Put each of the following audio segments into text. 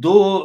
2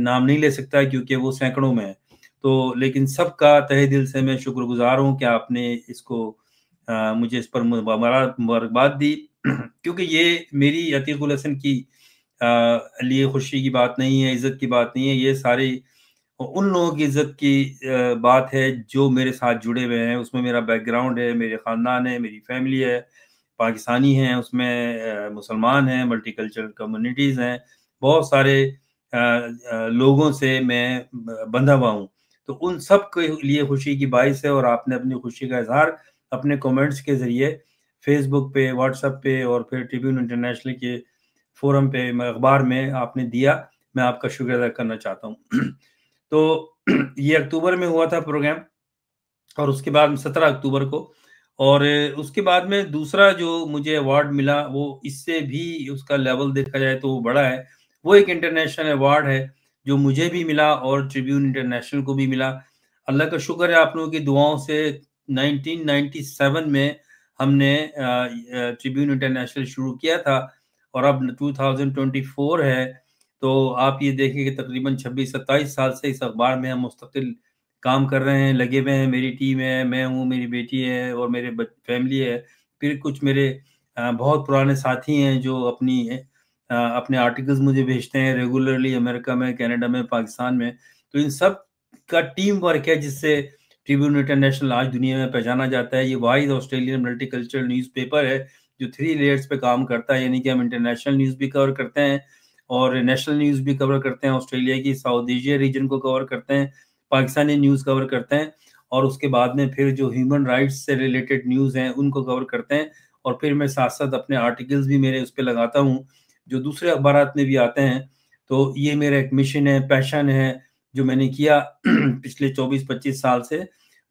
نام نہیں لے سکتا کیونکہ وہ سینکڑوں میں ہے. تو لیکن سب کا تہہ دل سے میں شکر گزار ہوں کہ آپ نے اس کو مجھے اس پر مبارکباد دی، کیونکہ یہ میری عتیق الحسن کی لیے خوشی کی بات نہیں ہے، عزت کی بات نہیں ہے، یہ ساری ان لوگوں کی عزت کی بات ہے جو میرے ساتھ جڑے ہوئے ہیں. اس میں میرا بیک گراؤنڈ ہے، میرے خاندان ہے، میری فیملی ہے، پاکستانی ہیں، اس میں مسلمان ہیں، ملٹی کلچرل کمیونٹیز ہیں، بہت سارے لوگوں سے میں بندھا ہوا ہوں. تو ان سب کے لیے خوشی کی باعث ہے، اور آپ نے اپنی خوشی کا اظہار اپنے کومنٹس کے ذریعے فیس بک پہ، واٹس ایپ پہ، اور پھر ٹریبیون انٹرنیشنل کے فورم پہ، اخبار میں آپ نے دیا. میں آپ کا شکریہ ادا کرنا چاہتا ہوں. تو یہ اکتوبر میں ہوا تھا پروگرام، اور اس کے بعد 17 اکتوبر کو، اور اس کے بعد میں دوسرا جو مجھے ایوارڈ ملا وہ اس سے بھی اس کا لیول دیکھا جائے تو وہ بڑا ہے. وہ ایک انٹرنیشنل ایوارڈ ہے جو مجھے بھی ملا اور ٹریبیون انٹرنیشنل کو بھی ملا. اللہ کا شکر ہے آپ لوگوں کی دعاؤں سے 1997 میں ہم نے ٹریبیون انٹرنیشنل شروع کیا تھا، اور اب 2024 ہے. تو آپ یہ دیکھیں کہ تقریباً 26-27 سال سے اس اخبار میں ہم مستقل کام کر رہے ہیں، لگے ہوئے ہیں. میری ٹیم ہے، میں ہوں، میری بیٹی ہے، اور میرے فیملی ہے. پھر کچھ میرے بہت پرانے ساتھی ہیں جو اپنے آرٹیکلز مجھے بھیجتے ہیں ریگولرلی، امریکہ میں، کینیڈا میں، پاکستان میں. تو ان سب کا ٹیم ورک ہے جس سے ٹریبیون انٹرنیشنل آج دنیا میں پہچانا جاتا ہے. یہ واحد Australian multi cultural news paper ہے جو 3 لیئرز پہ کام کرتا ہے، یعنی کہ ہم انٹرنیشنل نیوز بھی کور کرتے ہیں اور نیشنل نیوز بھی کور کرتے ہیں، آسٹریلیا کی ساؤتھ ایشیا ریجن کو کور کرتے ہیں، پاکستانی نیوز کور کرتے ہیں، اور اس کے بعد میں پھر جو ہیومن رائٹس سے ریلیٹڈ نیوز ہیں ان کو کور کرتے ہیں. اور پھر میں ساتھ ساتھ اپنے آرٹیکلز بھی میرے اس پہ لگاتا ہوں جو دوسرے اخبارات میں بھی آتے ہیں. تو یہ میرا ایک مشن ہے، پیشن ہے جو میں نے کیا پچھلے 24-25 سال سے.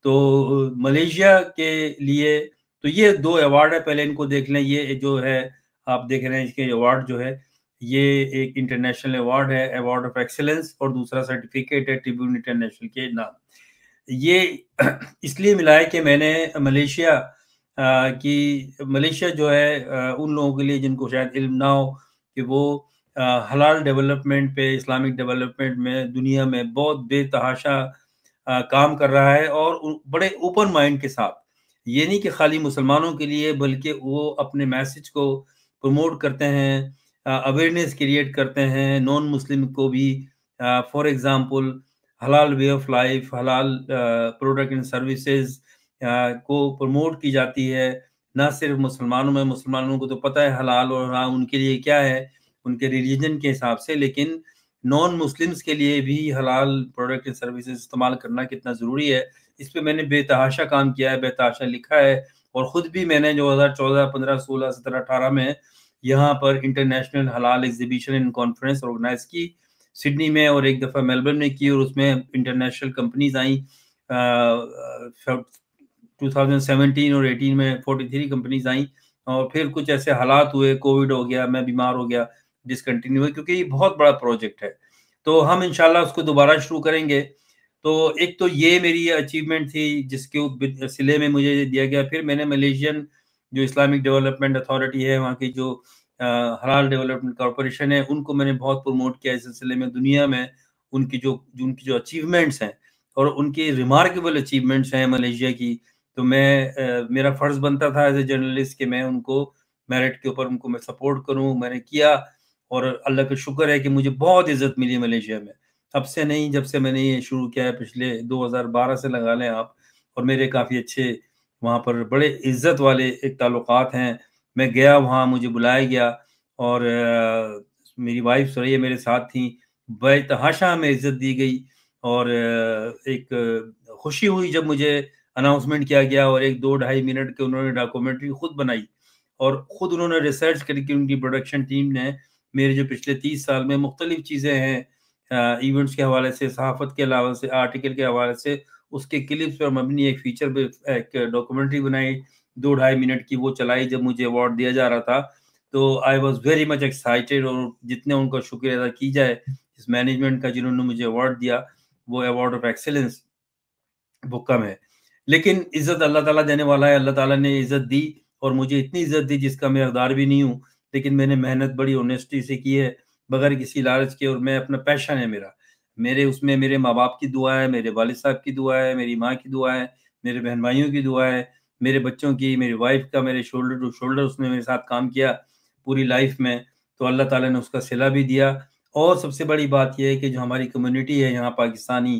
تو ملیشیا کے لیے تو یہ 2 ایوارڈ ہے، پہلے ان کو دیکھ لیں. یہ جو ہے آپ دیکھ رہے ہیں اس کے ایوارڈ جو ہے یہ ایک انٹرنیشنل ایوارڈ ہے، ایوارڈ آف ایکسیلنس، اور دوسرا سرٹیفکیٹ ہے ٹریبیون انٹرنیشنل کے نام. یہ اس لیے ملا ہے کہ میں نے ملیشیا جو ہے ان لوگوں کے لیے جن کو شاید علم نہ ہو کہ وہ حلال ڈیولپمنٹ پہ، اسلامک ڈیولپمنٹ میں دنیا میں بہت بے تحاشا کام کر رہا ہے، اور بڑے اوپن مائنڈ کے ساتھ. یہ نہیں کہ خالی مسلمانوں کے لیے، بلکہ وہ اپنے میسج کو پروموٹ کرتے ہیں، اویئرنیس کریٹ کرتے ہیں نان مسلم کو بھی. فار ایگزامپل حلال وے آف لائف، حلال پروڈکٹ اینڈ سروسز کو پروموٹ کی جاتی ہے. نہ صرف مسلمانوں کو تو پتہ ہے حلال اور حرام ان کے لیے کیا ہے ان کے ریلیجن کے حساب سے، لیکن نان مسلمز کے لیے بھی حلال پروڈکٹ اینڈ سروسز استعمال کرنا کتنا ضروری ہے. اس پہ میں نے بے تحاشا کام کیا ہے، بے تحاشا لکھا ہے، اور خود بھی میں نے 2014، 15، 16، 17، 18 میں یہاں پر انٹرنیشنل حلال ایگزیبیشن اینڈ کانفرنس آرگنائز کی سڈنی میں، اور ایک دفعہ میلبرن میں کی، اور اس میں انٹرنیشنل کمپنیز آئیں. 2017 اور 18 میں 43 کمپنیز آئیں، اور پھر کچھ ایسے حالات ہوئے، کووڈ ہو گیا، میں بیمار ہو گیا، ڈسکنٹینیو ہوئے، کیونکہ یہ بہت بڑا پروجیکٹ ہے. تو ہم انشاءاللہ اس کو دوبارہ شروع کریں گے. تو ایک تو یہ میری اچیومنٹ تھی جس کے سلے میں مجھے دیا گیا. پھر میں نے ملیشین جو اسلامک ڈیولپمنٹ اتھارٹی ہے، وہاں کی جو حلال ڈیولپمنٹ کارپوریشن ہے، ان کو میں نے بہت پروموٹ کیا اس سلسلے میں. دنیا میں ان کی جو اچیومنٹس ہیں اور ان کی ریمارکیبل اچیومنٹس ہیں ملیشیا کی، تو میرا فرض بنتا تھا ایز اے جرنلسٹ کہ میں ان کو میرٹ کے اوپر ان کو میں سپورٹ کروں. میں نے کیا، اور اللہ کا شکر ہے کہ مجھے بہت عزت ملی ملیشیا میں. اب سے نہیں، جب سے میں نے یہ شروع کیا ہے پچھلے 2012 سے لگا لیں آپ، اور میرے کافی اچھے وہاں پر بڑے عزت والے ایک تعلقات ہیں. میں گیا وہاں، مجھے بلایا گیا، اور میری وائف سریا میرے ساتھ تھیں. بے تحاشا ہمیں عزت دی گئی، اور ایک خوشی ہوئی جب مجھے اناؤنسمنٹ کیا گیا، اور 1-2-2.5 منٹ کے انہوں نے ڈاکومنٹری خود بنائی، اور خود انہوں نے ریسرچ کر کے ان کی پروڈکشن ٹیم نے میرے جو پچھلے 30 سال میں مختلف چیزیں ہیں ایونٹس کے حوالے سے، صحافت کے حوالے سے، آرٹیکل کے حوالے سے، اس کے کلپس پر مبنی ایک فیچر پہ ایک ڈاکومنٹری بنائی 2-2.5 منٹ کی، وہ چلائی جب مجھے ایوارڈ دیا جا رہا تھا. تو I was very much excited, اور جتنے ان کا شکریہ ادا کی جائے اس مینجمنٹ کا جنہوں نے مجھے ایوارڈ دیا، وہ ایوارڈ آف ایکسیلنس، وہ کم ہے. لیکن عزت اللہ تعالیٰ دینے والا ہے. اللہ تعالیٰ نے عزت دی، اور مجھے اتنی عزت دی جس کا میں حقدار بھی نہیں ہوں، لیکن میں نے محنت بڑی اونیسٹی سے کی ہے، بغیر کسی لالچ کے، اور میں اپنا پیشن ہے میرا. میرے اس میں میرے ماں باپ کی دعا ہے، میرے والد صاحب کی دعا ہے، میری ماں کی دعا ہے، میرے بہن بھائیوں کی دعا ہے، میرے بچوں کی، میری وائف کا، میرے شولڈر ٹو شولڈر اس نے میرے ساتھ کام کیا پوری لائف میں، تو اللہ تعالیٰ نے اس کا صلہ بھی دیا۔ اور سب سے بڑی بات یہ ہے کہ جو ہماری کمیونٹی ہے یہاں پاکستانی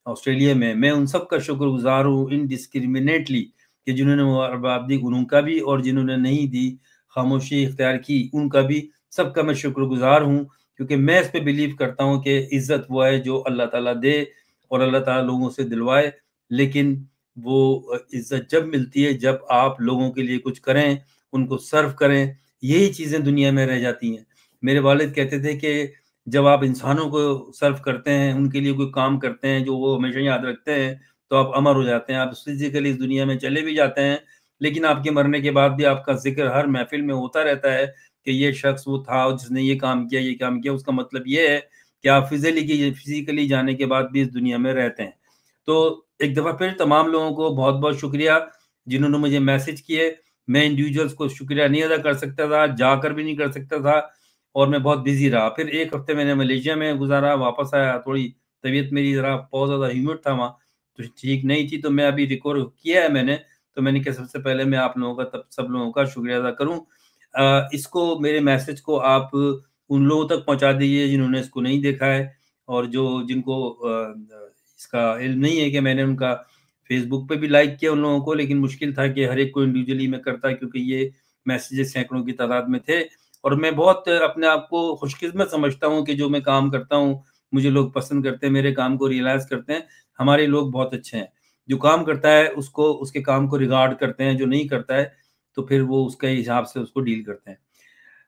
آسٹریلیا میں ان سب کا شکر گزار ہوں انڈسکرمنیٹلی، کہ جنہوں نے مبارکباد دی ان کا بھی، اور جنہوں نے نہیں دی، خاموشی اختیار کی، ان کا بھی، سب کا میں شکر گزار ہوں، کیونکہ میں اس پہ بلیو کرتا ہوں کہ عزت وہ ہے جو اللہ تعالیٰ دے اور اللہ تعالیٰ لوگوں سے دلوائے، لیکن وہ عزت جب ملتی ہے جب آپ لوگوں کے لیے کچھ کریں، ان کو سرو کریں، یہی چیزیں دنیا میں رہ جاتی ہیں۔ میرے والد کہتے تھے کہ جب آپ انسانوں کو سرو کرتے ہیں، ان کے لیے کوئی کام کرتے ہیں جو وہ ہمیشہ یاد رکھتے ہیں، تو آپ امر ہو جاتے ہیں، آپ فزیکلی اس دنیا میں چلے بھی جاتے ہیں، لیکن آپ کے مرنے کے بعد بھی آپ کا ذکر ہر محفل میں ہوتا رہتا ہے کہ یہ شخص وہ تھا جس نے یہ کام کیا، یہ کام کیا۔ اس کا مطلب یہ ہے کہ آپ فزیکلی جانے کے بعد بھی اس دنیا میں رہتے ہیں۔ تو ایک دفعہ پھر تمام لوگوں کو بہت بہت شکریہ جنہوں نے مجھے میسج کیے۔ میں انڈیویجولز کو شکریہ نہیں ادا کر سکتا تھا، جا کر بھی نہیں کر سکتا تھا، اور میں بہت بزی رہا۔ پھر ایک ہفتے میں نے ملیشیا میں گزارا، واپس آیا، تھوڑی طبیعت میری ذرا بہت زیادہ ہیومڈ تھا وہاں، تو ٹھیک نہیں تھی، تو میں ابھی ریکور کیا ہے میں نے، تو میں نے کہا سب سے پہلے میں آپ لوگوں کا سب لوگوں کا شکریہ ادا کروں۔ اس کو میرے میسج کو آپ ان لوگوں تک پہنچا دیجیے جنہوں نے اس کو نہیں دیکھا ہے، اور جن کو اس کا علم نہیں ہے کہ میں نے ان کا فیس بک پہ بھی لائک کیا ان لوگوں کو، لیکن مشکل تھا کہ ہر ایک کو انڈیویجولی میں کرتا، کیونکہ یہ میسیجز سینکڑوں کی تعداد میں تھے، اور میں بہت اپنے آپ کو خوش قسمت سمجھتا ہوں کہ جو میں کام کرتا ہوں مجھے لوگ پسند کرتے ہیں، میرے کام کو ریئلائز کرتے ہیں۔ ہمارے لوگ بہت اچھے ہیں، جو کام کرتا ہے اس کے کام کو ریگارڈ کرتے ہیں، جو نہیں کرتا ہے تو پھر وہ اس کے حساب سے اس کو ڈیل کرتے ہیں۔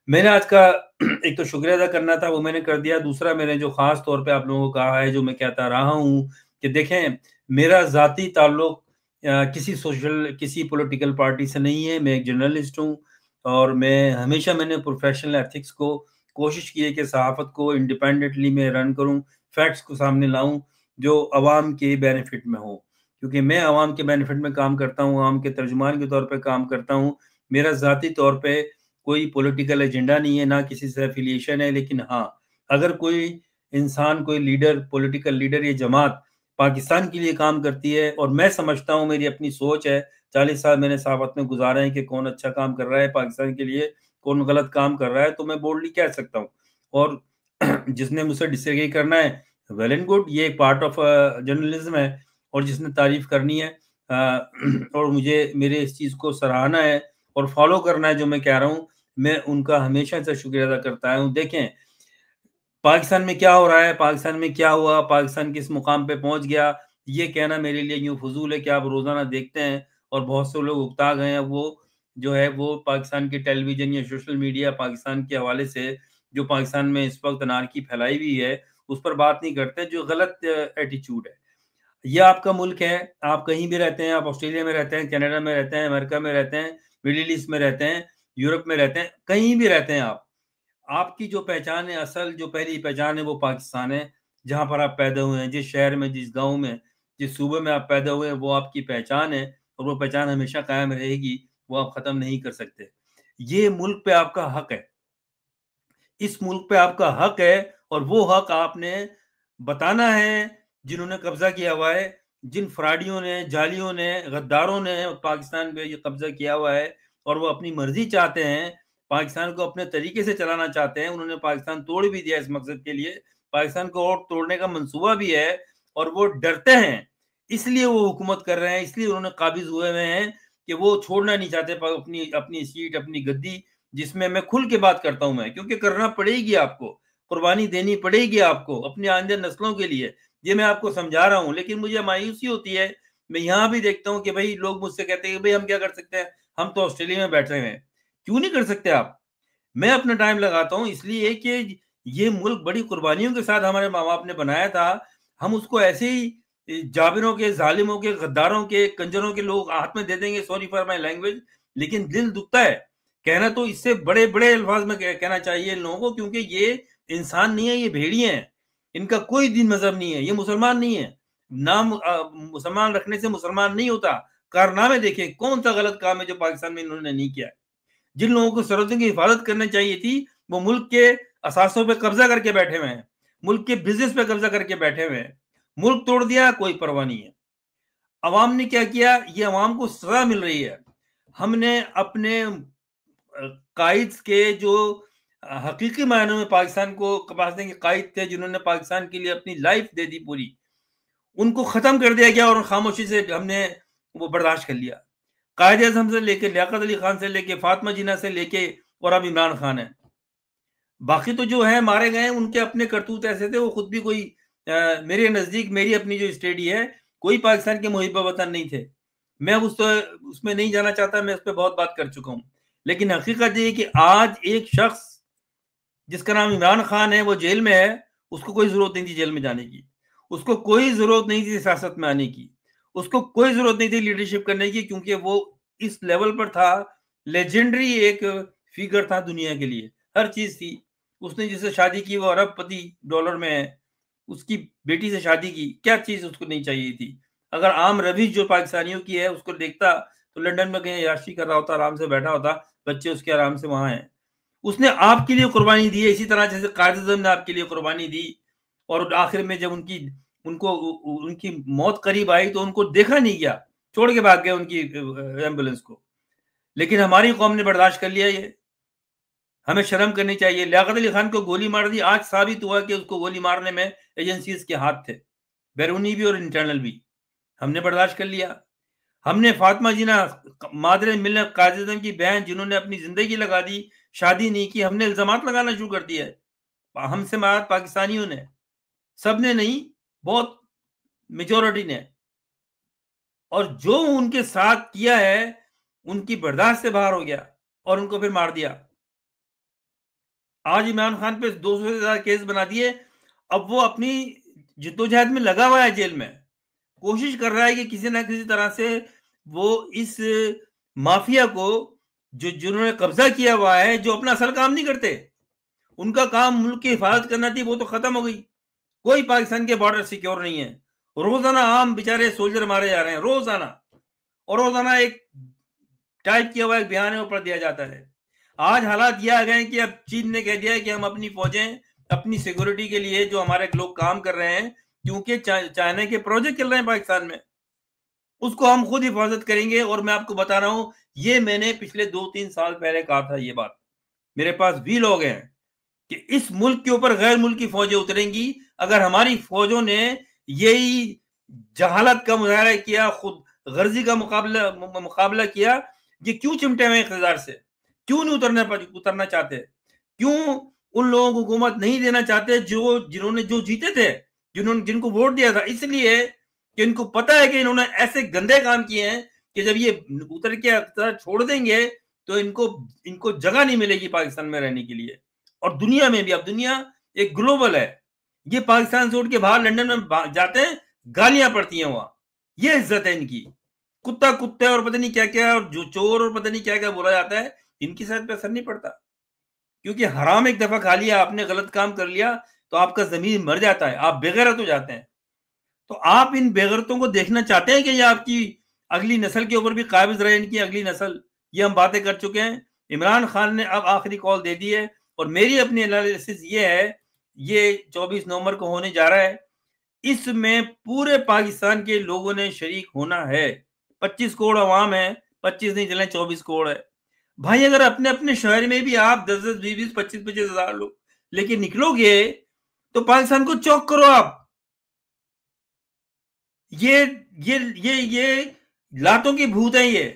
میں نے آج کا ایک تو شکریہ ادا کرنا تھا، وہ میں نے کر دیا۔ دوسرا میں نے جو خاص طور پہ آپ لوگوں کو کہا ہے، جو میں کہتا رہا ہوں کہ دیکھیں میرا ذاتی تعلق کسی پولیٹیکل پارٹی سے نہیں ہے، میں ایک جرنلسٹ ہوں، اور میں نے پروفیشنل ایتھکس کو کوشش کی ہے کہ صحافت کو انڈیپینڈنٹلی میں رن کروں، فیکٹس کو سامنے لاؤں جو عوام کے بینیفٹ میں ہو، کیونکہ میں عوام کے بینیفٹ میں کام کرتا ہوں، عوام کے ترجمان کے طور پہ کام کرتا ہوں۔ میرا ذاتی طور پہ کوئی پولیٹیکل ایجنڈا نہیں ہے، نہ کسی سے ایفیلیشن ہے، لیکن ہاں اگر کوئی انسان، کوئی لیڈر، پولیٹیکل لیڈر یا جماعت پاکستان کے لیے کام کرتی ہے، اور میں سمجھتا ہوں، میری اپنی سوچ ہے، 40 سال میں نے صحافت میں گزارے ہیں کہ کون اچھا کام کر رہا ہے پاکستان کے لیے، کون غلط کام کر رہا ہے، تو میں بولڈلی کہہ سکتا ہوں، اور جس نے مجھ سے ڈس ایگری کرنا ہے ویل اینڈ گڈ، یہ ایک پارٹ آف جرنلزم ہے، اور جس نے تعریف کرنی ہے اور مجھے میرے اس چیز کو سراہنا ہے اور فالو کرنا ہے جو میں کہہ رہا ہوں، میں ان کا ہمیشہ سے شکریہ ادا کرتا ہوں۔ دیکھیں پاکستان میں کیا ہو رہا ہے، پاکستان میں کیا ہوا، پاکستان کس مقام پہ پہنچ گیا، یہ کہنا میرے لیے یوں فضول ہے کہ آپ روزانہ دیکھتے ہیں، اور بہت سے لوگ اکتا گئے ہیں، وہ جو ہے وہ پاکستان کی ٹیلی ویژن یا سوشل میڈیا پاکستان کے حوالے سے جو پاکستان میں اس وقت انارکی پھیلائی ہوئی ہے اس پر بات نہیں کرتے، جو غلط ایٹیچیوڈ ہے۔ یہ آپ کا ملک ہے، آپ کہیں بھی رہتے ہیں، آپ آسٹریلیا میں رہتے ہیں، کینیڈا میں رہتے ہیں، امریکہ میں رہتے ہیں، مڈل ایسٹ میں رہتے ہیں، یورپ میں رہتے ہیں، کہیں بھی رہتے ہیں آپ کی جو پہچان ہے، اصل جو پہلی پہچان ہے وہ پاکستان ہے، جہاں پر آپ پیدا ہوئے ہیں، جس شہر میں، جس گاؤں میں، جس صوبے میں آپ پیدا ہوئے ہیں، وہ آپ کی پہچان ہے، اور وہ پہچان ہمیشہ قائم رہے گی، وہ آپ ختم نہیں کر سکتے۔ یہ ملک پہ آپ کا حق ہے، اس ملک پہ آپ کا حق ہے، اور وہ حق آپ نے بتانا ہے جنہوں نے قبضہ کیا ہوا ہے، جن فراڈیوں نے، جالیوں نے، غداروں نے پاکستان پہ یہ قبضہ کیا ہوا ہے، اور وہ اپنی مرضی چاہتے ہیں، پاکستان کو اپنے طریقے سے چلانا چاہتے ہیں۔ انہوں نے پاکستان توڑ بھی دیا اس مقصد کے لیے، پاکستان کو اور توڑنے کا منصوبہ بھی ہے، اور وہ ڈرتے ہیں، اس لیے وہ حکومت کر رہے ہیں، اس لیے انہوں نے قابض ہوئے ہوئے ہیں کہ وہ چھوڑنا نہیں چاہتے اپنی سیٹ، اپنی گدی، جس میں کھل کے بات کرتا ہوں میں، کیونکہ کرنا پڑے گی، آپ کو قربانی دینی پڑے گی، آپ کو اپنی آئندہ نسلوں کے لیے، یہ میں آپ کو سمجھا رہا ہوں۔ لیکن مجھے مایوسی ہوتی ہے، میں یہاں بھی دیکھتا ہوں کہ بھائی لوگ مجھ سے کہتے ہیں کہ بھائی ہم کیا کر سکتے ہیں، ہم تو آسٹریلیا میں بیٹھے ہوئے ہیں۔ کیوں نہیں کر سکتے آپ؟ میں اپنا ٹائم لگاتا ہوں، اس لیے کہ یہ ملک بڑی قربانیوں کے ساتھ ہمارے ماں باپ نے بنایا تھا، ہم اس کو ایسے ہی جابروں کے، ظالموں کے، غداروں کے، کنجروں کے لوگ ہاتھ میں دے دیں گے، سوری فار مائی لینگویج، لیکن دل دکھتا ہے کہنا، تو اس سے بڑے بڑے الفاظ میں کہنا چاہیے ان لوگوں کو، کیونکہ یہ انسان نہیں ہے، یہ بھیڑیے ہیں، ان کا کوئی دین مذہب نہیں ہے، یہ مسلمان نہیں ہے، نام مسلمان رکھنے سے مسلمان نہیں ہوتا۔ کارنامے دیکھیں، کون سا غلط کام ہے جو پاکستان میں انہوں نے نہیں کیا ہے؟ جن لوگوں کو سرحدوں کی حفاظت کرنی چاہیے تھی، وہ ملک کے اثاثوں پہ قبضہ کر کے بیٹھے ہوئے ہیں، ملک کے بزنس پہ قبضہ کر کے بیٹھے ہوئے ہیں. ملک توڑ دیا, کوئی پرواہ نہیں ہے. عوام نے کیا کیا, یہ عوام کو سزا مل رہی ہے. ہم نے اپنے قائد کے جو حقیقی معنوں میں پاکستان کو پاکستان کے قائد تھے, جنہوں نے پاکستان کے لیے اپنی لائف دے دی پوری, ان کو ختم کر دیا گیا اور خاموشی سے ہم نے وہ برداشت کر لیا. قائد اعظم سے لے کے لیاقت علی خان سے لے کے فاطمہ جناح سے لے کے اور اب عمران خان ہے. باقی تو جو ہے مارے گئے ان کے اپنے کرتوت ایسے تھے, وہ خود بھی کوئی میرے نزدیک میری اپنی جو اسٹڈی ہے, کوئی پاکستان کے محب وطن نہیں تھے. میں اس میں نہیں جانا چاہتا, میں اس پہ بہت بات کر چکا ہوں. لیکن حقیقت یہ کہ آج ایک شخص جس کا نام عمران خان ہے, وہ جیل میں ہے. اس کو کوئی ضرورت نہیں تھی جیل میں جانے کی, اس کو کوئی ضرورت نہیں تھی سیاست میں آنے کی, اس کو کوئی ضرورت نہیں تھی لیڈرشپ کرنے کی, کیونکہ وہ اس لیول پر تھا, لیجنڈری ایک فیگر تھا دنیا کے لیے, ہر چیز تھی. اس نے جس سے شادی کی وہ ارب پتی ڈالر میں ہے, اس کی بیٹی سے شادی کی, کیا چیز اس کو نہیں چاہیے تھی. اگر عام روش جو پاکستانیوں کی ہے اس کو دیکھتا تو لندن میں کہیں عیاشی کر رہا ہوتا, آرام سے بیٹھا ہوتا, بچے اس کے آرام سے وہاں ہیں. اس نے آپ کے لیے قربانی دی ہے, اسی طرح جیسے قائد اعظم نے آپ کے لیے قربانی دی. اور آخر میں جب ان کی موت قریب آئی تو ان کو دیکھا نہیں گیا, چھوڑ کے بھاگ گئے ان کی ایمبولنس کو. لیکن ہماری قوم نے برداشت کر لیا. یہ ہمیں شرم کرنی چاہیے. لیاقت علی خان کو گولی مار دی, آج ثابت ہوا کہ اس کو گولی مارنے میں ایجنسیز کے ہاتھ تھے, بیرونی بھی اور انٹرنل بھی. ہم نے برداشت کر لیا. ہم نے فاطمہ جناح مادر ملت قائد اعظم کی بہن, جنہوں نے اپنی زندگی لگا دی, شادی نہیں کی, ہم نے الزامات لگانا شروع کر دیا ہے. ہم سے مراد پاکستانیوں نے, سب نے نہیں, بہت میجورٹی نے. اور جو ان کے ساتھ کیا ہے ان کی برداشت سے باہر ہو گیا اور ان کو پھر مار دیا. آج عمران خان پہ 200 سے زیادہ کیس بنا دیے. اب وہ اپنی جدوجہد میں لگا ہوا ہے, جیل میں کوشش کر رہا ہے کہ کسی نہ کسی طرح سے وہ اس مافیا کو جنہوں نے قبضہ کیا ہوا ہے, جو اپنا اصل کام نہیں کرتے, ان کا کام ملک کی حفاظت کرنا تھی, وہ تو ختم ہو گئی. کوئی پاکستان کے بارڈر سیکیور نہیں ہے. روزانہ عام بیچارے سولجر مارے جا رہے ہیں روزانہ, اور روزانہ ایک ٹائپ کیا ہوا ایک بیان ہے اوپر دیا جاتا ہے. آج حالات یہ آ گئے ہیں کہ اب چین نے کہہ دیا ہے کہ ہم اپنی فوجیں اپنی سیکورٹی کے لیے جو ہمارے لوگ کام کر رہے ہیں, کیونکہ چائنا کے پروجیکٹ چل رہے ہیں پاکستان میں, اس کو ہم خود حفاظت کریں گے. اور میں آپ کو بتا رہا ہوں, یہ میں نے پچھلے 2-3 سال پہلے کہا تھا. یہ بات میرے پاس بھی لوگ ہیں کہ اس ملک کے اوپر غیر ملکی فوجیں اتریں گی اگر ہماری فوجوں نے یہی جہالت کا مظاہرہ کیا, خود غرضی کا مقابلہ کیا. یہ کیوں چمٹے ہوئے اقتدار سے, کیوں نہیں اترنا چاہتے, کیوں ان لوگوں کو حکومت نہیں دینا چاہتے جنہوں نے جو جیتے تھے, جن کو ووٹ دیا تھا. اس لیے کہ ان کو پتا ہے کہ انہوں نے ایسے گندے کام کیے ہیں کہ جب یہ اتر کے اقتدار چھوڑ دیں گے تو ان کو جگہ نہیں ملے گی پاکستان میں رہنے کے لیے. اور دنیا میں بھی, اب دنیا ایک گلوبل ہے, یہ پاکستان سے اٹھ کے باہر لنڈن میں جاتے ہیں, گالیاں پڑتی ہیں وہاں. یہ عزت ہے ان کی. کتا کتے اور پتہ نہیں کیا کیا, اور جو چور اور پتہ نہیں کیا کیا بولا جاتا ہے, ان کی صحت پہ اثر نہیں پڑتا. کیونکہ حرام ایک دفعہ کھا لیا آپ نے, غلط کام کر لیا تو آپ کا ضمیر مر جاتا ہے, آپ بے غیرت ہو جاتے ہیں. تو آپ ان بے غیرتوں کو دیکھنا چاہتے ہیں کہ یہ آپ کی اگلی نسل کے اوپر بھی قابض رہے, ان کی اگلی نسل. یہ ہم باتیں کر چکے ہیں. عمران خان نے اب آخری کال دے دی ہے, اور میری اپنی انالیسس یہ ہے, یہ 24 نومبر کو ہونے جا رہا ہے, اس میں پورے پاکستان کے لوگوں نے شریک ہونا ہے. 25 کروڑ عوام ہے, 25 نہیں چلیں 24 کروڑ ہے. بھائی اگر اپنے اپنے شہر میں بھی آپ 10-10, 20-20, 25-25 ہزار لوگ لے کے نکلو گے تو پاکستان کو چوک کرو آپ. یہ لاتوں کی بھوت ہے. یہ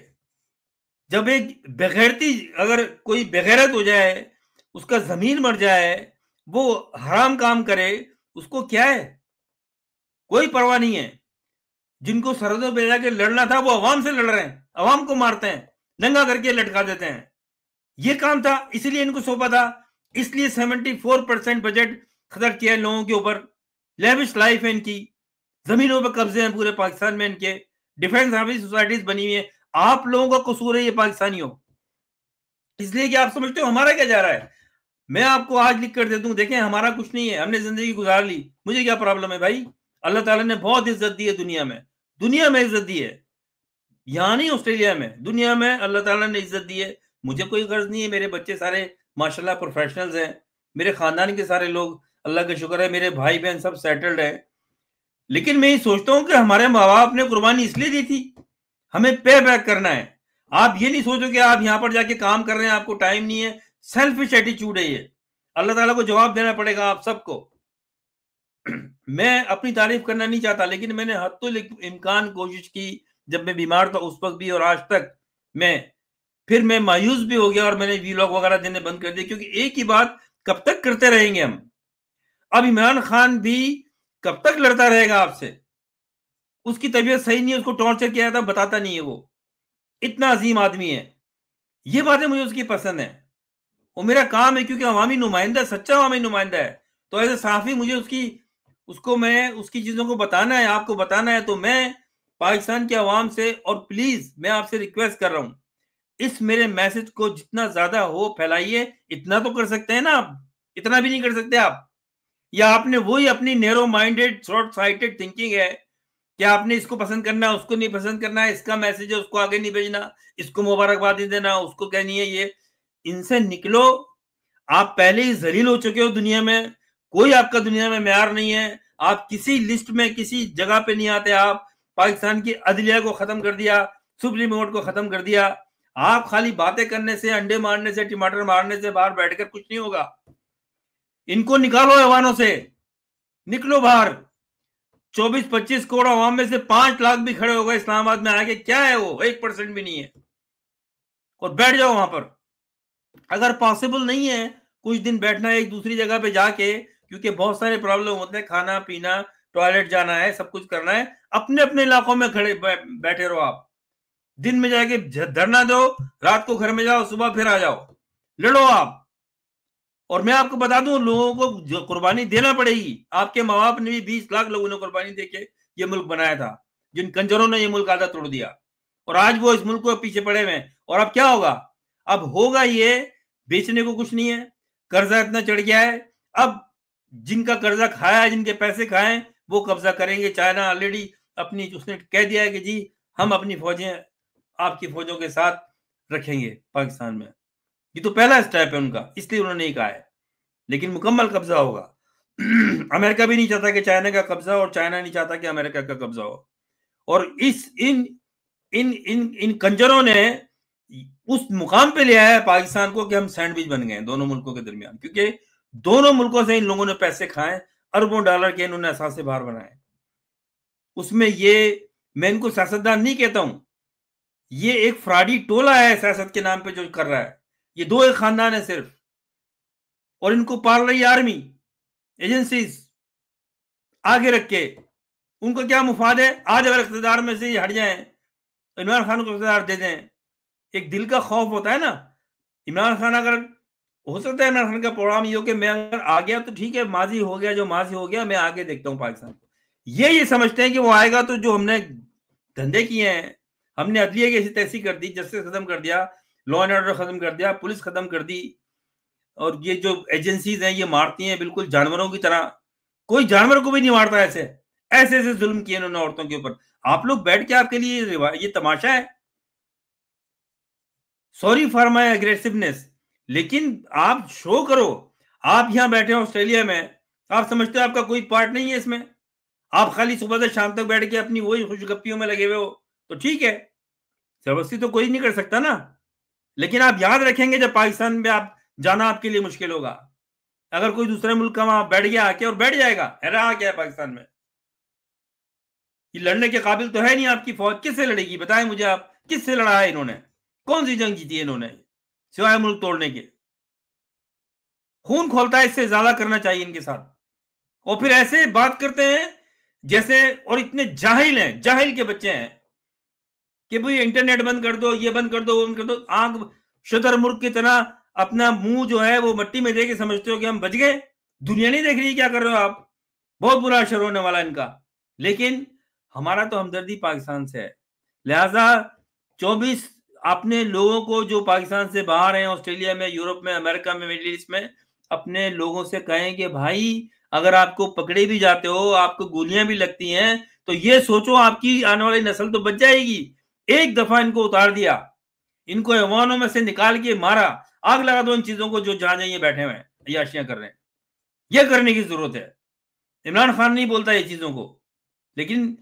جب ایک بغیرتی, اگر کوئی بغیرت ہو جائے, اس کا ضمیر مر جائے, وہ حرام کام کرے, اس کو کیا ہے, کوئی پرواہ نہیں ہے. جن کو سرحدوں پہ جا کے لڑنا تھا وہ عوام سے لڑ رہے ہیں, عوام کو مارتے ہیں, ننگا کر کے لٹکا دیتے ہیں. یہ کام تھا, اس لیے ان کو سونپا تھا. اس لیے 74% بجٹ خرچ کیا ہے لوگوں کے اوپر. لیوش لائف ہے ان کی, زمینوں پہ قبضے ہیں پورے پاکستان میں ان کے, ڈیفینس آفس سوسائٹیز بنی ہوئی ہیں. آپ لوگوں کا قصور ہے یہ پاکستانیوں, اس لیے کہ آپ سمجھتے ہو ہمارا کیا جا رہا ہے. میں آپ کو آج لکھ کر دے دوں, دیکھیں ہمارا کچھ نہیں ہے, ہم نے زندگی گزار لی, مجھے کیا پرابلم ہے بھائی. اللہ تعالیٰ نے بہت عزت دی ہے دنیا میں عزت دی ہے, یہاں نہیں آسٹریلیا میں, دنیا میں اللہ تعالیٰ نے عزت دی ہے. مجھے کوئی غرض نہیں ہے, میرے بچے سارے ماشاءاللہ پروفیشنلز ہیں, میرے خاندان کے سارے لوگ اللہ کا شکر ہے میرے بھائی بہن سب سیٹلڈ ہیں. لیکن میں یہ سوچتا ہوں کہ ہمارے ماں باپ نے قربانی اس لیے دی تھی, ہمیں پے بیک کرنا ہے. آپ یہ نہیں سوچو کہ آپ یہاں پر جا کے کام کر رہے ہیں, آپ کو ٹائم نہیں ہے. سیلفش ایٹیچیوڈ ہے یہ. اللہ تعالیٰ کو جواب دینا پڑے گا آپ سب کو. میں اپنی تعریف کرنا نہیں چاہتا, لیکن میں نے حد الامکان کوشش کی جب میں بیمار تھا اس وقت بھی, اور آج تک. پھر میں مایوس بھی ہو گیا اور میں نے ویلاگ وغیرہ دینے بند کر دیا, کیونکہ ایک ہی بات کب تک کرتے رہیں گے ہم. اب عمران خان بھی کب تک لڑتا رہے گا آپ سے؟ اس کی طبیعت صحیح نہیں ہے, اس کو ٹارچر کیا تھا, بتاتا نہیں ہے. وہ اتنا عظیم آدمی ہے. یہ باتیں مجھے اس کی پسند ہیں, وہ میرا کام ہے, کیونکہ عوامی نمائندہ, سچا عوامی نمائندہ ہے. تو ایز اے صحافی مجھے اس کی چیزوں کو بتانا ہے, آپ کو بتانا ہے. تو میں پاکستان کے عوام سے, اور پلیز میں آپ سے ریکویسٹ کر رہا ہوں, اس میرے میسج کو جتنا زیادہ ہو پھیلائیے. اتنا تو کر سکتے ہیں نا آپ, اتنا بھی نہیں کر سکتے آپ. یا آپ نے وہی اپنی نیرو مائنڈیڈ شارٹ سائٹڈ تھنکنگ ہے کہ آپ نے اس کو پسند کرنا ہے, اس کو نہیں پسند کرنا ہے, اس کا میسج ہے اس کو آگے نہیں بھیجنا, اس کو مبارکباد نہیں دینا, اس کو کہنی ہے یہ. ان سے نکلو. آپ پہلے ہی ذلیل ہو چکے ہو دنیا میں, کوئی آپ کا دنیا میں معیار نہیں ہے. آپ کسی لسٹ میں کسی جگہ پہ نہیں آتے. آپ پاکستان کی عدلیہ کو ختم کر دیا, سپریم کورٹ کو ختم کر دیا. آپ خالی باتیں کرنے سے, انڈے مارنے سے, ٹماٹر مارنے سے باہر بیٹھ کر کچھ نہیں ہوگا. ان کو نکالو ایوانوں سے, نکلو باہر. 24-25 کروڑ عوام میں سے 5 لاکھ بھی کھڑے ہو گئے اسلام آباد میں آ کے, کیا ہے وہ 1% بھی نہیں ہے. اور بیٹھ جاؤ وہاں پر. اگر پاسبل نہیں ہے کچھ دن بیٹھنا ایک دوسری جگہ پہ جا کے, کیونکہ بہت سارے پرابلم ہوتے ہیں, کھانا پینا, ٹوائلٹ جانا ہے, سب کچھ کرنا ہے, اپنے اپنے علاقوں میں کھڑے بیٹھے رہو. آپ دن میں جا کے دھرنا دو, رات کو گھر میں جاؤ, صبح پھر آ جاؤ, لڑو آپ. اور میں آپ کو بتا دوں, لوگوں کو جو قربانی دینا پڑے گی. آپ کے ماں باپ نے بھی 20 لاکھ لوگوں نے قربانی دے کے یہ ملک بنایا تھا, جن کنجروں نے یہ ملک آدھا توڑ دیا, اور آج وہ اس ملک کو پیچھے پڑے ہوئے ہیں. اور اب کیا ہوگا؟ اب ہوگا یہ, بیچنے کو کچھ نہیں ہے, قرضہ اتنا چڑھ گیا ہے. اب جن کا قرضہ کھایا ہے, جن کے پیسے کھائے, وہ قبضہ کریں گے. چائنا آلریڈی اپنی اس نے کہہ دیا ہے کہ جی ہم اپنی فوجیں آپ کی فوجوں کے ساتھ رکھیں گے پاکستان میں. یہ تو پہلا اسٹیپ ہے ان کا, اس لیے انہوں نے کہا ہے. لیکن مکمل قبضہ ہوگا. امریکہ بھی نہیں چاہتا کہ چائنا کا قبضہ, اور چائنا نہیں چاہتا کہ امریکہ کا قبضہ ہو. اور ان کنجروں نے اس مقام پہ لے آیا ہے پاکستان کو کہ ہم سینڈوچ بن گئے ہیں دونوں ملکوں کے درمیان, کیونکہ دونوں ملکوں سے ان لوگوں نے پیسے کھائے, اربوں ڈالر کے انہوں نے اثاثے باہر بنائے. اس میں یہ, میں ان کو سیاستدان نہیں کہتا ہوں, یہ ایک فراڈی ٹولہ ہے سیاست کے نام پہ جو کر رہا ہے. یہ دو ایک خاندان ہے صرف, اور ان کو پال رہی آرمی ایجنسیز آگے رکھ کے. ان کو کیا مفاد ہے؟ آج اگر اقتدار میں سے یہ ہٹ جائیں, عمران خان کو اقتدار دے دیں, ایک دل کا خوف ہوتا ہے نا. عمران خان, اگر ہو سکتا ہے عمران خان کا پروگرام یہ ہو کہ میں اگر آ گیا تو ٹھیک ہے, ماضی ہو گیا جو ماضی ہو گیا, میں آگے دیکھتا ہوں پاکستان کو. یہ سمجھتے ہیں کہ وہ آئے گا تو جو ہم نے دھندے کیے ہیں, ہم نے عدلیہ کی ایسی تیسی کر دی, جسٹس ختم کر دیا, لا اینڈ آرڈر ختم کر دیا, پولیس ختم کر دی, اور یہ جو ایجنسیز ہیں یہ مارتی ہیں بالکل جانوروں کی طرح. کوئی جانور کو بھی نہیں مارتا. ایسے ایسے ظلم کیے انہوں نے عورتوں کے اوپر. آپ لوگ بیٹھ کے, آپ کے لیے یہ تماشا ہے. سوری فار مائی اگریسونیس, لیکن آپ شو کرو. آپ یہاں بیٹھے ہیں آسٹریلیا میں, آپ سمجھتے ہو آپ کا کوئی پارٹ نہیں ہے اس میں؟ آپ خالی صبح سے شام تک بیٹھ کے اپنی وہی خوش گپیوں میں لگے ہوئے ہو, تو ٹھیک ہے, زبردستی تو کوئی نہیں کر سکتا نا. لیکن آپ یاد رکھیں گے جب پاکستان میں آپ جانا آپ کے لیے مشکل ہوگا. اگر کوئی دوسرے ملک کا وہاں بیٹھ گیا آ کے, اور بیٹھ جائے گا, رہا کیا ہے پاکستان میں, یہ لڑنے کے قابل تو ہے نہیں. آپ کی فوج کس سے لڑے گی؟ بتائیں مجھے آپ, کس سے لڑا ہے انہوں نے؟ کون سی جنگ جیتی ہے انہوں نے سوائے ملک توڑنے کے؟ خون کھولتا ہے, اس سے زیادہ کرنا چاہیے ان کے ساتھ. اور پھر ایسے بات کرتے ہیں جیسے, اور اتنے جاہل ہیں, جاہل کے بچے ہیں کہ بھئی انٹرنیٹ بند کر دو, یہ بند کر دو, وہ بند کر دو. آنکھ شتر مرغ کی طرح اپنا منہ جو ہے وہ مٹی میں دے کے سمجھتے ہو کہ ہم بچ گئے, دنیا نہیں دیکھ رہی کیا کر رہے ہو آپ. بہت برا اثر ہونے والا ان کا. لیکن ہمارا تو ہمدردی پاکستان سے ہے, لہذا 24 اپنے لوگوں کو جو پاکستان سے باہر ہیں, آسٹریلیا میں, یورپ میں, امریکہ میں, مڈل ایسٹ میں, اپنے لوگوں سے کہیں کہ بھائی اگر آپ کو پکڑے بھی جاتے ہو, آپ کو گولیاں بھی لگتی ہیں, تو یہ سوچو آپ کی آنے والی نسل تو بچ جائے گی. ایک دفعہ ان کو اتار دیا, ان کو ایوانوں میں سے نکال کے مارا, آگ لگا دو ان چیزوں کو جو جہاں جہاں یہ بیٹھے ہوئے ہیں عیاشیاں کر رہے ہیں. یہ کرنے کی ضرورت ہے. عمران خان نہیں بولتا یہ چیزوں کو، لیکن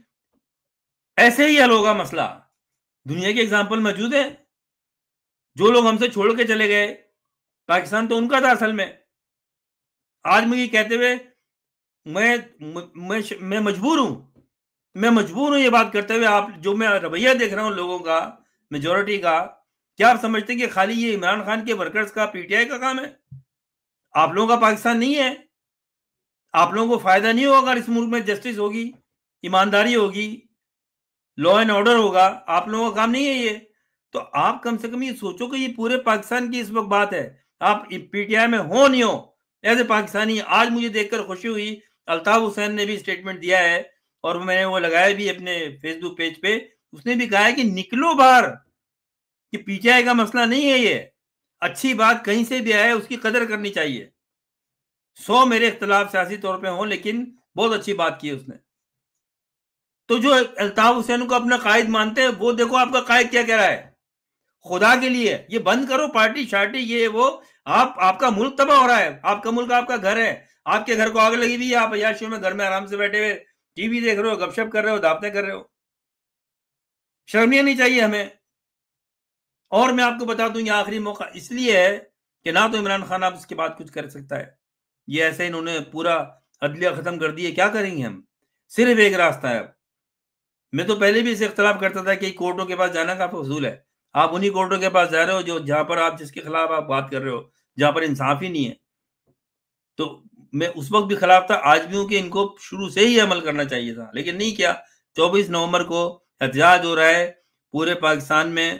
ایسے ہی حل ہوگا مسئلہ. دنیا کے اگزامپل موجود ہیں. جو لوگ ہم سے چھوڑ کے چلے گئے، پاکستان تو ان کا تھا اصل میں. آج مجھے کہتے ہوئے میں مجبور ہوں یہ بات کرتے ہوئے. آپ جو میں رویہ دیکھ رہا ہوں لوگوں کا، میجورٹی کا، کیا آپ سمجھتے ہیں کہ خالی یہ عمران خان کے ورکرز کا، پی ٹی آئی کا کام ہے؟ آپ لوگوں کا پاکستان نہیں ہے؟ آپ لوگوں کو فائدہ نہیں ہوگا اگر اس ملک میں جسٹس ہوگی، ایمانداری ہوگی، لا اینڈ آرڈر ہوگا؟ آپ لوگوں کا کام نہیں ہے یہ؟ تو آپ کم سے کم یہ سوچو کہ یہ پورے پاکستان کی اس وقت بات ہے. آپ پی ٹی آئی میں ہو نہیں ہو، ایز اے پاکستانی. آج مجھے دیکھ کر خوشی ہوئی، الطاف حسین نے بھی اسٹیٹمنٹ دیا ہے اور میں نے وہ لگایا بھی اپنے فیس بک پیج پہ. اس نے بھی کہا ہے کہ نکلو باہر، کہ پی ٹی آئی کا مسئلہ نہیں ہے یہ. اچھی بات کہیں سے بھی آئے اس کی قدر کرنی چاہیے. 100 میرے اختلاف سیاسی طور پہ ہوں، لیکن بہت اچھی بات کی اس نے. تو جو الطاف حسین کو اپنا قائد مانتے ہیں، وہ دیکھو آپ کا قائد کیا کہہ رہا ہے. خدا کے لیے یہ بند کرو پارٹی شارٹی یہ وہ. آپ کا ملک تباہ ہو رہا ہے. آپ کا ملک آپ کا گھر ہے. آپ کے گھر کو آگ لگی ہوئی ہے، آپ عیاشیوں میں گھر میں آرام سے بیٹھے ہوئے ٹی وی دیکھ رہے ہو، گپ شپ کر رہے ہو، دعوتیں کر رہے ہو. شرم نہیں چاہیے ہمیں. اور میں آپ کو بتا دوں یہ آخری موقع اس لیے ہے کہ نہ تو عمران خان اب اس کے بعد کچھ کر سکتا ہے. یہ ایسے انہوں نے پورا عدلیہ ختم کر دی ہے. کیا کریں گے ہم؟ صرف ایک راستہ ہے. میں تو پہلے بھی اسے اختلاف کرتا تھا کہ کورٹوں کے پاس جانا کا فضول ہے. آپ انہی کورٹوں کے پاس جا رہے ہو جہاں پر آپ جس کے خلاف آپ بات کر رہے ہو، جہاں پر انصاف ہی نہیں ہے. تو میں اس وقت بھی خلاف تھا، آج بھی ہوں کہ ان کو شروع سے ہی عمل کرنا چاہیے تھا، لیکن نہیں کیا. 24 نومبر کو احتجاج ہو رہا ہے پورے پاکستان میں،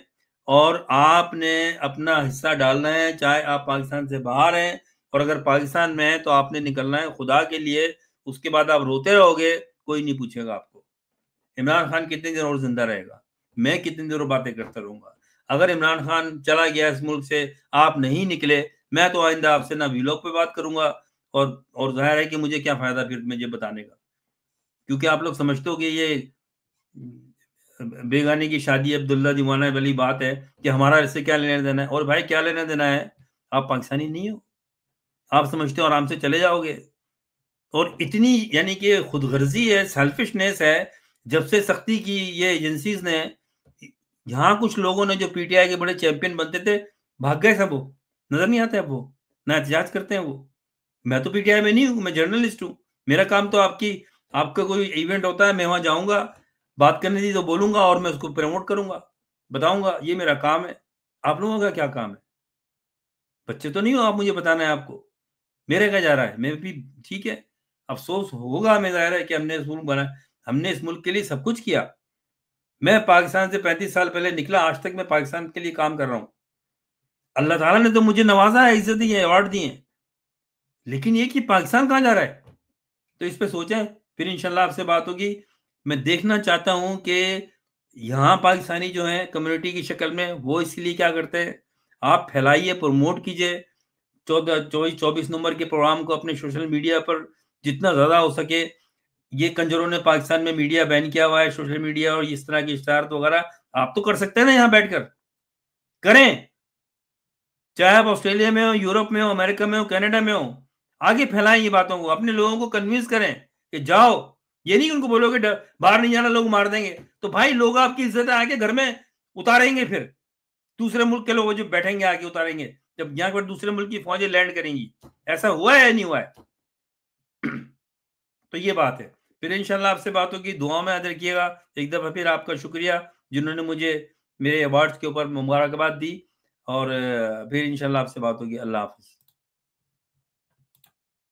اور آپ نے اپنا حصہ ڈالنا ہے، چاہے آپ پاکستان سے باہر ہیں، اور اگر پاکستان میں ہیں تو آپ نے نکلنا ہے خدا کے لیے. اس کے بعد آپ روتے رہو گے، کوئی نہیں پوچھے گا آپ کو. عمران خان کتنے دن اور زندہ رہے گا؟ میں کتنے دن اور باتیں کرتا رہوں گا؟ اگر عمران خان چلا گیا اس ملک سے، آپ نہیں نکلے، میں تو آئندہ آپ سے نہ ویلاگ پہ بات کروں گا، اور ظاہر ہے کہ مجھے کیا فائدہ پھر مجھے بتانے کا. کیونکہ آپ لوگ سمجھتے ہو کہ یہ بیگانے کی شادی عبداللہ دیوانہ والی بات ہے کہ ہمارا اس سے کیا لینا دینا ہے. اور بھائی کیا لینا دینا ہے؟ آپ پاکستانی نہیں ہو. آپ سمجھتے ہو آرام سے چلے جاؤ گے. اور اتنی یعنی کہ خود غرضی ہے، سیلفشنس ہے. جب سے سختی کی یہ ایجنسیز نے، یہاں کچھ لوگوں نے جو پی ٹی آئی کے بڑے چیمپئن بنتے تھے بھاگ گئے سب. وہ نظر نہیں آتے اب، وہ نہ احتجاج کرتے ہیں. وہ میں تو پی ٹی آئی میں نہیں ہوں، میں جرنلسٹ ہوں. میرا کام تو آپ کا کوئی ایونٹ ہوتا ہے، میں وہاں جاؤں گا، بات کرنے دی تو بولوں گا، اور میں اس کو پروموٹ کروں گا، بتاؤں گا. یہ میرا کام ہے. آپ لوگوں کا کیا کام ہے؟ بچے تو نہیں ہو آپ مجھے بتانا ہے آپ کو. میرے کیا جا رہا ہے؟ میں بھی ٹھیک ہے، افسوس ہوگا ہمیں، ظاہر ہے کہ ہم نے اس ملک بنا، ہم نے اس ملک کے لیے سب کچھ کیا. میں پاکستان سے 35 سال پہلے نکلا، آج تک میں پاکستان کے لیے کام کر رہا ہوں. اللہ تعالیٰ نے تو مجھے نوازا ہے، عزت دی ہے، ایوارڈ دی ہیں، لیکن یہ کہ پاکستان کہاں جا رہا ہے؟ تو اس پہ سوچیں. پھر انشاءاللہ آپ سے بات ہوگی. میں دیکھنا چاہتا ہوں کہ یہاں پاکستانی جو ہیں کمیونٹی کی شکل میں، وہ اس لیے کیا کرتے ہیں. آپ پھیلائیے، پروموٹ کیجئے 24 نومبر کے پروگرام کو اپنے سوشل میڈیا پر جتنا زیادہ ہو سکے. یہ کنجروں نے پاکستان میں میڈیا بین کیا ہوا ہے، سوشل میڈیا اور اس طرح کی اشتہارات وغیرہ. آپ تو کر سکتے ہیں نا، یہاں بیٹھ کر کریں. چاہے آپ آسٹریلیا میں ہو، یورپ میں ہو، امریکہ میں ہو، کینیڈا میں ہو، آگے پھیلائیں یہ باتوں کو، اپنے لوگوں کو کنوینس کریں کہ جاؤ. یہ نہیں کہ ان کو بولو کہ باہر نہیں جانا، لوگ مار دیں گے. تو بھائی لوگ آپ کی عزت آ کے گھر میں اتاریں گے، پھر دوسرے ملک کے لوگ جو بیٹھیں گے آ کے اتاریں گے جب یہاں پر دوسرے ملک کی فوجیں لینڈ کریں گی. ایسا ہوا ہے یا نہیں ہوا ہے؟ تو یہ بات ہے. پھر انشاءاللہ آپ سے بات ہوگی. دعاؤں میں یاد رکھیے گا. ایک دفعہ پھر آپ کا شکریہ جنہوں نے مجھے میرے ایوارڈز کے اوپر مبارکباد دی، اور پھر انشاءاللہ آپ سے بات ہوگی. اللہ حافظ.